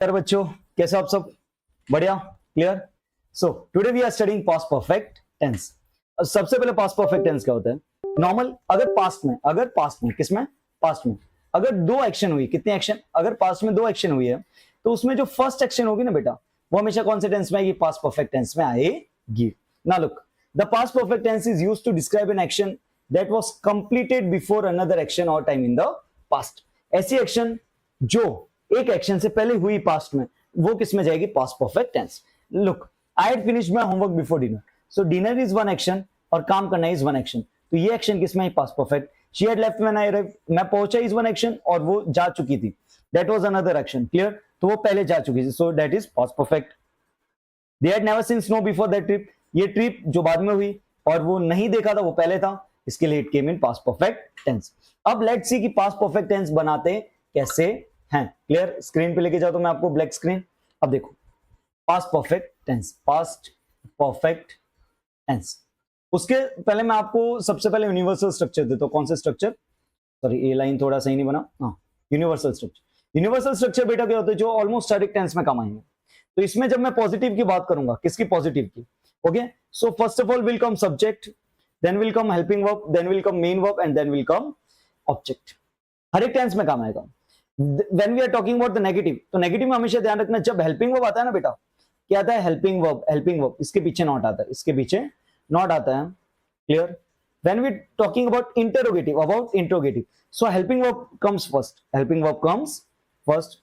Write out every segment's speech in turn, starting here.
यार बच्चों, कैसे आप सब? बढ़िया, clear. So today we are studying past perfect tense. सबसे पहले पास्ट परफेक्ट टेंस क्या होता है? नॉर्मल अगर पास्ट में किसमें? पास्ट में अगर दो एक्शन हुई, कितने एक्शन? अगर पास्ट में दो एक्शन हुई है तो उसमें जो फर्स्ट एक्शन होगी ना बेटा, वो हमेशा कौन से टेंस में आएगी? पास्ट परफेक्ट टेंस में आएगी। ना look, the past perfect tense is used to describe an action that was completed before another action or time in the past. ऐसी एक्शन जो एक एक्शन से पहले हुई पास्ट में, वो किस में जाएगी? Past perfect tense. Look, I had finished my homework before dinner. So dinner is one action और काम करना इज वन एक्शन। तो ये एक्शन किसमें है? Past perfect. She had left when I arrived, मैं पहुंचा इज वन एक्शन और वो जा चुकी थी, that was another action. Clear? तो वो पहले जा चुकी थी, so that is past perfect. They had never seen snow before that trip, ये ट्रिप जो बाद में हुई और वो नहीं देखा था, वो पहले था, इसके लिए it came in past perfect tense. अब लेट्स सी कि पास्ट परफेक्ट टेंस बनाते कैसे हैं। क्लियर? स्क्रीन पे लेके जाओ तो मैं आपको ब्लैक स्क्रीन। अब देखो, past perfect tense, past perfect tense. उसके पहले मैं आपको सबसे पहले यूनिवर्सल स्ट्रक्चर देता हूं। कौन से स्ट्रक्चर? सॉरी, ये लाइन थोड़ा सही नहीं बना। हाँ, यूनिवर्सल स्ट्रक्चर। यूनिवर्सल स्ट्रक्चर बेटा क्या होता है? जो ऑलमोस्ट डायरेक्ट टेंस में काम आएंगे। तो इसमें जब मैं पॉजिटिव की बात करूंगा, किसकी? पॉजिटिव की। Okay, so first of all will come subject, then will come helping verb, then will come main verb and then will come object. हर एक टेंस में काम आएगा। When we are talking about the negative, तो negative में हमेशा ध्यान रखना, जब हेल्पिंग वर्ब आता है ना बेटा, क्या आता है? हेल्पिंग वर्ब, हेल्पिंग वर्ब, इसके पीछे नॉट आता है, इसके पीछे नॉट आता है। Clear? When we talking about interrogative, so helping verb comes first,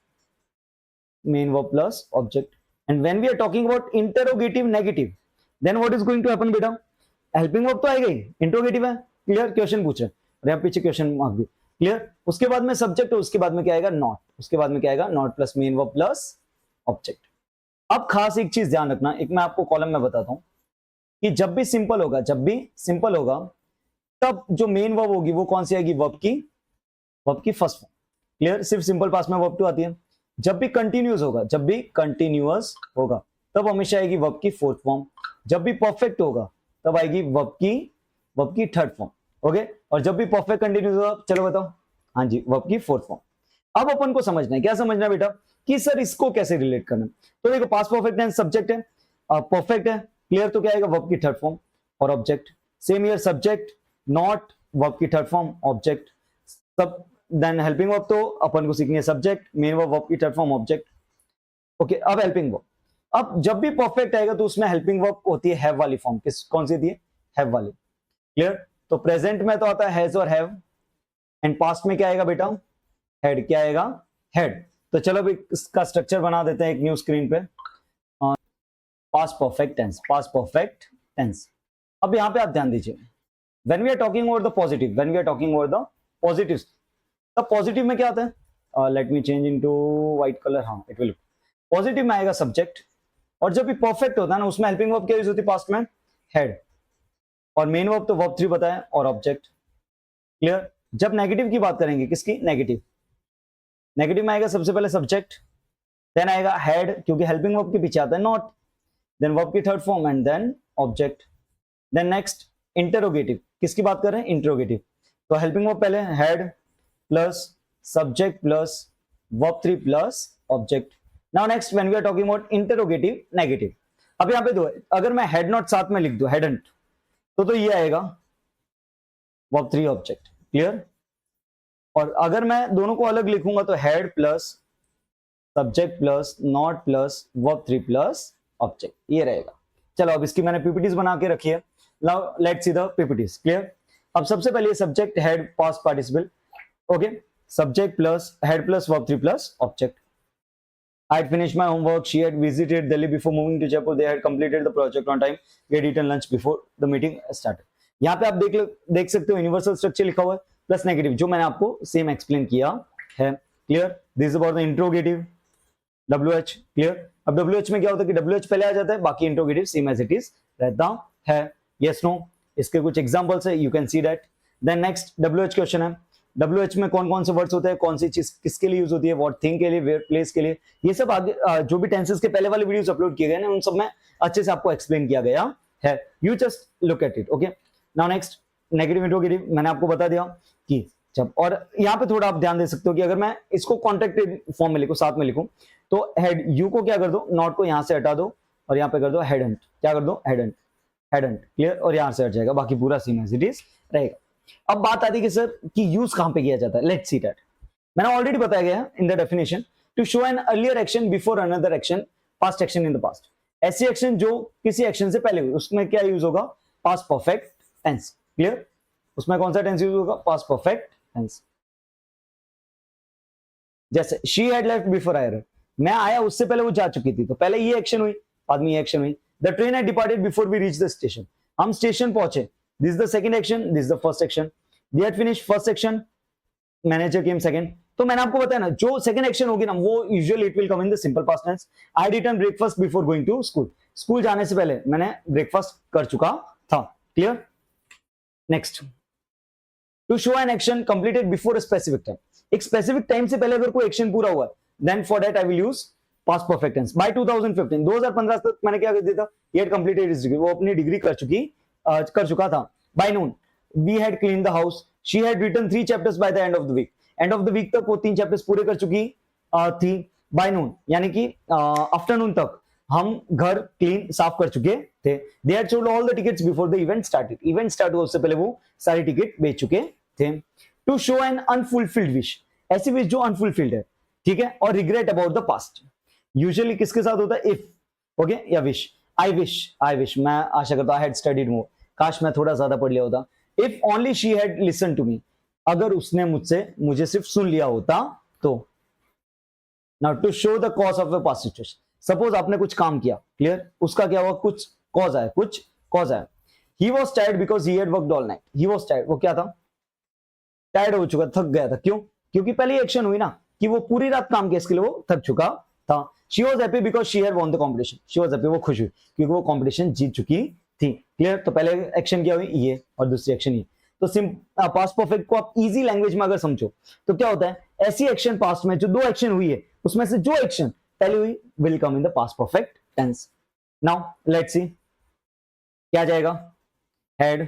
main verb plus object. And when we are talking about interrogative negative, then what is going to happen बेटा? Helping verb तो आएगा ही, interrogative है। Clear? Question पूछ रहे और यहाँ पीछे question mark भी। क्लियर? उसके बाद में सब्जेक्ट और उसके बाद में क्या आएगा? नॉट। उसके बाद में क्या आएगा? Not plus main verb plus object. अब खास एक चीज ध्यान रखना, एक मैं आपको कॉलम में बताता हूं कि जब भी सिंपल होगा तब जो मेन वर्ब होगी वो कौन सी आएगी? वर्ब की फर्स्ट फॉर्म। क्लियर? सिर्फ सिंपल पास में वर्ब टू आती है। जब भी कंटिन्यूअस होगा तब हमेशा आएगी वर्ब की फोर्थ फॉर्म। जब भी परफेक्ट होगा तब आएगी वर्ब की थर्ड फॉर्म। ओके, और जब भी परफेक्ट कंटिन्यूअस होगा, चलो बताओ। हाँ जी, वर्ब की फोर्थ फॉर्म। अब अपन को समझना है, क्या समझना है बेटा? कि सर इसको कैसे रिलेट करना। तो देखो, पास्ट परफेक्ट टेंस सब्जेक्ट है, परफेक्ट है। क्लियर? तो क्या आएगा? वर्ब की थर्ड फॉर्म और object. Same year subject, not, verb की थर्ड फॉर्म, ऑब्जेक्ट। सब देन हेल्पिंग वर्ब तो अपन को सीखनी है, सब्जेक्ट, मेन वर्ब की थर्ड फॉर्म, ऑब्जेक्ट। ओके, अब हेल्पिंग वर्ब। अब जब भी परफेक्ट आएगा तो उसमें हेल्पिंग वर्ब होती है हैव वाली फॉर्म। कौन सी होती है? हैव वाली। क्लियर? तो प्रेजेंट में तो आता है हैज और हैव, एंड पास्ट में क्या आएगा बेटा? हैड। क्या आएगा? हैड। तो चलो अभी इसका स्ट्रक्चर बना देते हैं एक न्यू स्क्रीन पे। Past perfect tense. अब यहां पे आप ध्यान दीजिए, when we are talking over the positive, तब पॉजिटिव में क्या आता है? Let me change into white colour. हाँ, इट विल। पॉजिटिव में आएगा सब्जेक्ट, और जब भी परफेक्ट होता है ना, उसमें हेल्पिंग वर्ब क्या यूज होती है? पास्ट में हैड, और मेन वर्ब तो वर्ब 3 बताया, और ऑब्जेक्ट। क्लियर? जब नेगेटिव की बात करेंगे, किसकी? नेगेटिव में आएगा सबसे पहले सब्जेक्ट, देन आएगा हैड, क्योंकि हेल्पिंग वर्ब के पीछे आता है नॉट, देन वर्ब की third form and then object. Then next interrogative, किसकी बात कर रहे हैं? इंटरोगेटिव। तो हेल्पिंग वर्ब पहले had plus subject plus verb 3 plus object. Now next, when we are talking about interrogative negative, अब यहां पे दो, अगर मैं हैड नॉट साथ में लिख दूं, हैडंट, तो ये आएगा वर्ब 3 ऑब्जेक्ट। क्लियर? और अगर मैं दोनों को अलग लिखूंगा तो had plus subject plus not plus verb 3 plus object, ये रहेगा। चलो, अब इसकी मैंने पीपीटीज बना के रखी है। Now let's see the PPTs. Clear? अब सबसे पहले subject had passed participle. Okay, subject plus had plus verb 3 plus object. I had finished my homework. She had visited Delhi before moving to Jaipur. They had completed the project on time. They had eaten lunch before the meeting started. यहाँ पे आप देख सकते हो universal structure लिखा हुआ है plus negative, जो मैंने आपको सेम एक्सप्लेन किया है। Clear? This is about the interrogative WH। Clear? अब WH में क्या होता है कि WH पहले आ जाता है, बाकी interrogative same as it is रहता है। यस नो, इसके कुछ एग्जांपल्स है, you can see that. Then next WH question है। WH में कौन कौन से वर्ड्स होते हैं, कौन सी चीज किसके लिए यूज होती है, व्हाट थिंग के लिए, वेयर प्लेस के लिए, ये सब आगे जो भी टेंसेस के पहले वाले वीडियोस अपलोड किए गए ना, उन सब में अच्छे से आपको एक्सप्लेन किया गया है। You just look at it. Okay, now next negative interrogative मैंने आपको बता दिया कि जब, और यहाँ पे थोड़ा आप ध्यान दे सकते हो कि अगर मैं इसको कॉन्ट्रैक्टेड फॉर्म में लिखूं, साथ में लिखूं, तो हेड यू को क्या कर दो, नॉट को यहां से हटा दो और यहाँ पे कर दो हेड हंट, क्या कर दो head Hunt, head Hunt, clear, और यहां से हट जाएगा, बाकी पूरा सेम एज इट इज रहेगा। अब बात आती है कि सर कि यूज कहां पे किया जाता है, लेट्स सी दैट। मैंने ऑलरेडी बताया गया in the definition, to show an earlier action before another action, past action in the past. ऐसी एक्शन जो किसी एक्शन से पहले हुई, उसमें क्या यूज होगा, पास्ट परफेक्ट टेंस, क्लियर, उसमें कौन सा टेंस यूज होगा, पास्ट परफेक्ट टेंस। जैसे she had left before I, मैं आया उससे पहले वो जा चुकी थी, तो पहले ये एक्शन हुई, बाद में ये एक्शन हुई। The train had departed before we reach the station, हम स्टेशन पहुंचे, this is the second action, this is the first action. They had finished first action, manager came second. तो मैंने आपको बताया ना, जो सेकंड एक्शन होगी ना वो usually it will come in the simple past tense. I return breakfast before going to school, school जाने से पहले मैंने ब्रेकफास्ट कर चुका था, clear. Next, to show an action completed before a specific time, एक स्पेसिफिक टाइम से पहले अगर कोई एक्शन पूरा हुआ, then for that I will use past perfect tense. By 2015, 2015 तक मैंने क्या कर दिया था, he had completed his degree, वो अपनी डिग्री कर चुका था। By noon we had clean the house, she had written 3 chapters by the end of the week, end of the week तक वो 3 चैप्टर्स पूरे कर चुकी थी। बाय नून यानी कि आफ्टरनून तक हम घर क्लीन साफ कर चुके थे। They had sold all the tickets before the event started, event start हुआ उससे पहले वो सारी टिकट बेच चुके थे। To show an unfulfilled wish, ऐसी विश जो अनफुलफिल्ड है, ठीक है, और regret about the past, usually किसके साथ होता है, इफ, ओके, या विश। आई विश, मैं आशा करता हूं आई हैड स्टडीड मोर, काश मैं थोड़ा ज्यादा पढ़ लिया होता। If only she had listen to me, अगर उसने मुझे सिर्फ सुन लिया होता तो। Now to show the cause of the past situation, suppose आपने कुछ काम किया, क्लियर, उसका क्या हुआ, कुछ कॉज आया। He was tired because he had worked all night, he was tired, वो क्या था, टायर्ड हो चुका, थक गया था, क्यों, क्योंकि पहले एक्शन हुई ना कि वो पूरी रात काम किया, इसके लिए वो थक चुका था। She was happy because she had won the competition, she was happy, वो खुश हुई क्योंकि वो कॉम्पिटिशन जीत चुकी थी, क्लियर। तो पहले एक्शन क्या हुई, ये, और दूसरी एक्शन ये। तो पास्ट परफेक्ट को आप इजी लैंग्वेज में अगर समझो तो क्या होता है, ऐसी एक्शन पास्ट में जो 2 एक्शन हुई है, उसमें से जो एक्शन पहले हुई will come in the past perfect tense. Now let's see क्या जाएगा, had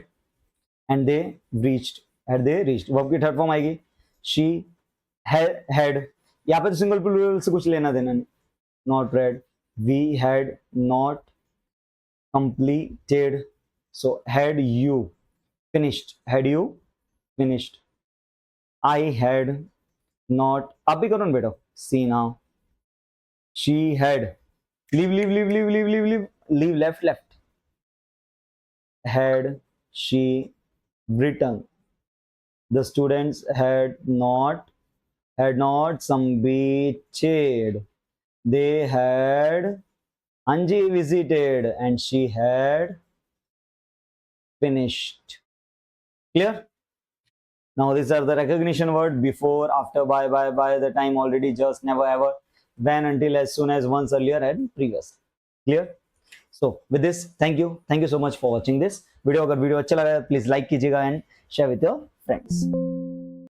and they reached, had they reached, verb की थर्ड फॉर्म आएगी शी हैड, यहां पे तो सिंगल प्लूरल से कुछ लेना देना नहीं, not read, we had not completed, so had you finished, I had not, आप भी करो ना बेटा, see now, she had, leave left, had she written, the students had not submitted, they had, Anji visited, and she had finished, clear. Now these are the recognition word: before, after, by, the time, already, just, never, ever, when, until, as soon as, once, earlier, and previous, clear. So with this, thank you so much for watching this video. अगर video अच्छा लगा please like कीजिएगा and share with your friends.